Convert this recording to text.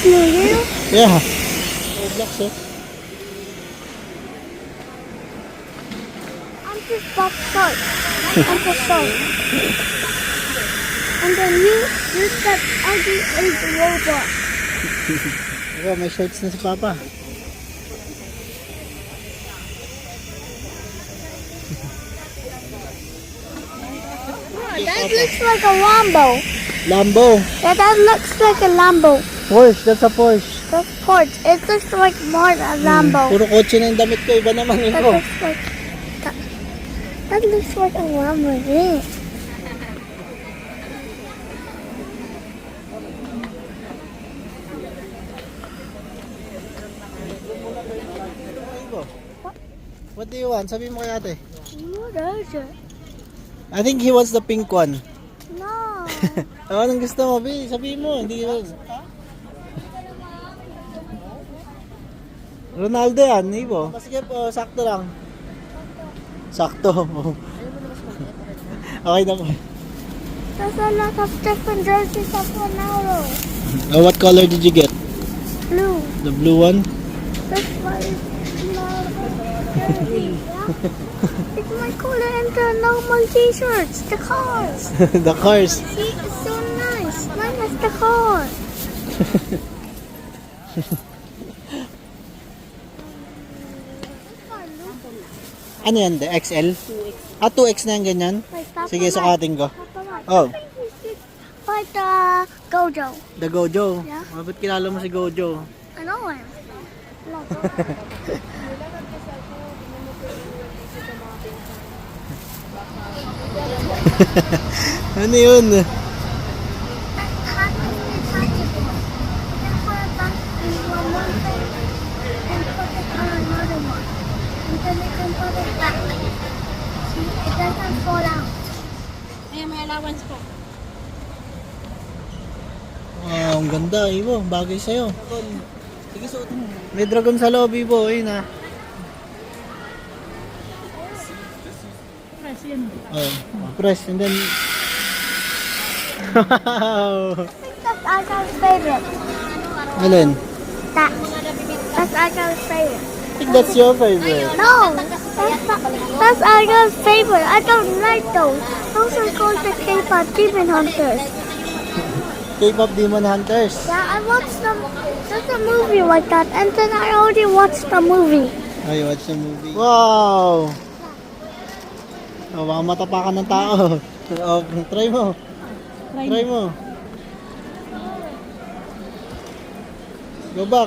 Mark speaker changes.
Speaker 1: New Year?
Speaker 2: Yeah. Roblox, eh.
Speaker 1: I'm just Bob Shark. I'm just Shark. And then you said Ugly is the robot.
Speaker 2: Diba, may shorts na si Papa.
Speaker 1: That looks like a Lambo.
Speaker 2: Lambo.
Speaker 1: Yeah, that looks like a Lambo.
Speaker 2: Porsche, that's a Porsche.
Speaker 1: That's Porsche. It looks like more a Lambo.
Speaker 2: Puro kotse na yung damit ko. Iba naman yun
Speaker 1: That
Speaker 2: ko.
Speaker 1: looks like that looks like a Lamborghini.
Speaker 2: What do you want? Sabi mo kay ate.
Speaker 1: What is it?
Speaker 2: I think he wants the pink one.
Speaker 1: No.
Speaker 2: Anong gusto mo, Bi? Sabihin mo. Hindi ko. Ronaldo yan, Ibo. Sige po, sakto lang. Sakto. Okay na po.
Speaker 1: There's a lot of different jerseys of Ronaldo.
Speaker 2: What color did you get?
Speaker 1: Blue.
Speaker 2: The blue one?
Speaker 1: This one is Ronaldo jersey. Yeah. It's my color and the normal t-shirts. The cars.
Speaker 2: The cars.
Speaker 1: See, it's so nice. Mine is the car.
Speaker 2: Ano yan? The XL? 2X. Ah, 2X na yung ganyan?
Speaker 1: Like Papa
Speaker 2: Sige,
Speaker 1: Mike.
Speaker 2: sukatin ko.
Speaker 1: Papa Mike.
Speaker 2: Oh.
Speaker 1: I think we should buy the Gojo.
Speaker 2: The Gojo.
Speaker 1: Yeah.
Speaker 2: Ba't kilala mo si Gojo?
Speaker 1: I know him. Look.
Speaker 2: Ano yun?
Speaker 1: It doesn't fall out.
Speaker 3: Ayan, may allowance po.
Speaker 2: Wow, ang ganda, Ibo. Bagay sa'yo. Sige, suot mo. May dragon sa loob, Ibo. Ayun ah.
Speaker 3: Press yun.
Speaker 2: Oh, press and then... Wow!
Speaker 1: I think that's Argyl's favorite.
Speaker 2: Alin?
Speaker 1: That's Argyl's favorite.
Speaker 2: I think that's your favorite.
Speaker 1: No, that's Argyl's favorite. I don't like those. Those are called the K-pop demon hunters.
Speaker 2: K-pop Demon Hunters.
Speaker 1: Yeah, I watched them. There's a movie like that, and then I already watched the movie.
Speaker 2: Oh, you watch the movie. Wow! Oh, baka matapakan ng tao. Oh, try mo. Try mo. Go back.